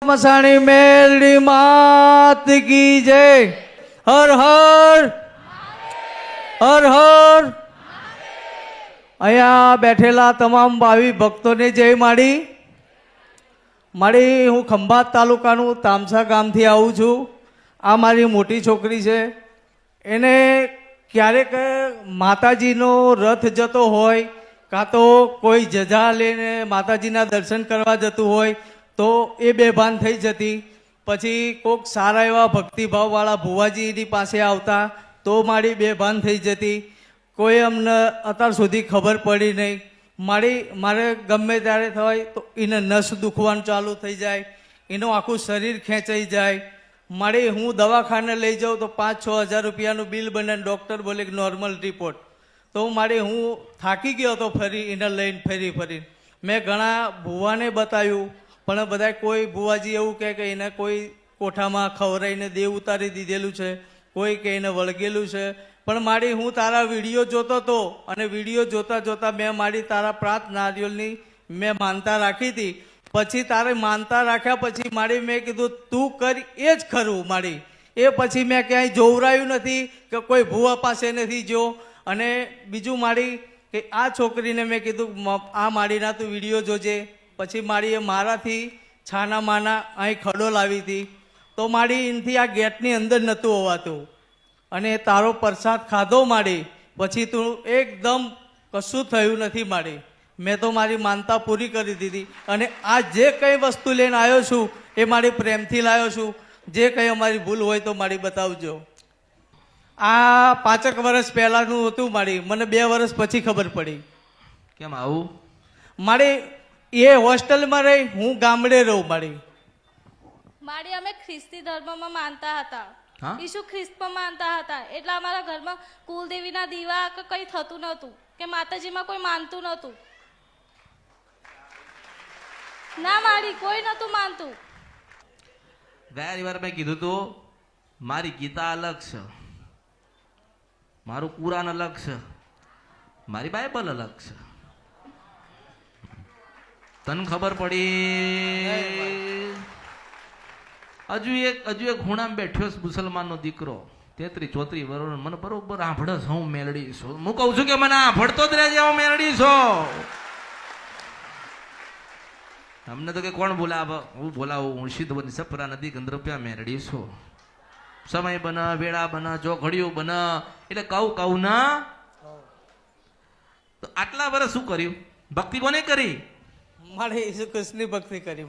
મસાણી મેલડી માત કી જય. હર હર હર હર. અહીંયા બેઠેલા તમામ ભાવિ ભક્તોને જય માડી. મારી હું ખંભાત તાલુકાનું તામસા ગામથી આવું છું. આ મારી મોટી છોકરી છે. એને ક્યારેક માતાજીનો રથ જતો હોય કાં તો કોઈ જજા લઈને માતાજીના દર્શન કરવા જતું હોય તો એ બેભાન થઈ જતી. પછી કોઈક સારા એવા ભક્તિભાવવાળા ભુવાજીની પાસે આવતા તો મારી બેભાન થઈ જતી. કોઈ અમને અત્યાર સુધી ખબર પડી નહીં. મારે ગમે ત્યારે થાય તો એને નસ દુખવાનું ચાલુ થઈ જાય, એનું આખું શરીર ખેંચાઈ જાય. હું દવાખાને લઈ જાઉં તો 5-6 હજાર રૂપિયાનું બિલ બને. ડૉક્ટર બોલે કે નોર્મલ રિપોર્ટ. તો હું થાકી ગયો હતો ફરી એને લઈને ફરી. મેં ઘણા ભુવાને બતાવ્યું પણ બધા કોઈ ભુવાજી એવું કહે કે એને કોઈ કોઠામાં ખવડાવીને દેવ ઉતારી દીધેલું છે, કોઈ કે એને વળગેલું છે. પણ હું તારા વિડીયો જોતો હતો અને વિડીયો જોતા મેં તારા પ્રાત નારિયેળની મેં માનતા રાખી હતી. પછી તારે માનતા રાખ્યા પછી મેં કીધું તું કરી એ જ ખરું. એ પછી મેં ક્યાંય જોવરાયું નથી કે કોઈ ભુવા પાસે નથી જો. અને બીજું કે આ છોકરીને મેં કીધું આ માડીના તું વિડીયો જોજે. પછી એ મારાથી છાના માના અહીં ખડો લાવી હતી તો એનાથી આ ગેટની અંદર નહોતું હોવાતું. અને તારો પ્રસાદ ખાધો પછી તું એકદમ કશું થયું નથી. મેં તો મારી માનતા પૂરી કરી દીધી. અને આ જે કંઈ વસ્તુ લઈને આવ્યો છું એ મારી પ્રેમથી લાવ્યો છું. જે કંઈ અમારી ભૂલ હોય તો બતાવજો. આ 5 વર્ષ પહેલાંનું હતું. મને 2 વર્ષ પછી ખબર પડી. કેમ આવું? એ હોસ્ટેલમાં રહી, હું ગામડે રહું. અમે ખ્રિસ્તી ધર્મમાં માનતા હતા, ઈસુ ખ્રિસ્તમાં માનતા હતા. એટલે અમારા ઘરમાં કુલદેવીના દીવા કે કંઈ થતું નહોતું, કે માતાજીમાં કોઈ માનતું નહોતું. ના કોઈ નહોતું માનતું. ગયા વાર મેં કીધું તું મારી ગીતા અલગ છે, મારું કુરાન અલગ છે, મારી બાઇબલ અલગ છે. તને ખબર પડી? હજુ એક ખૂણામાં બેઠ્યો છે મુસલમાનનો દીકરો, 33-34 વર્ષ. મને બરોબર આંભળે છે હું મેલડી છું. હું કહું છું કે મને આંભળતો જ રહેજે, હું મેલડી છું. અમને તો કે કોણ બોલાવ? હું બોલાવું. હું સિદ્ધ બની સપરા નદી ગંદ્રપ્યા મેરડી છું. સમય બન, વેળા બન, ચોઘડિયું બન. એટલે કહું ના. તો આટલા વર્ષ શું કર્યું? ભક્તિ કોને કરી? ઈસુ કૃષ્ણની ભક્તિ કરી.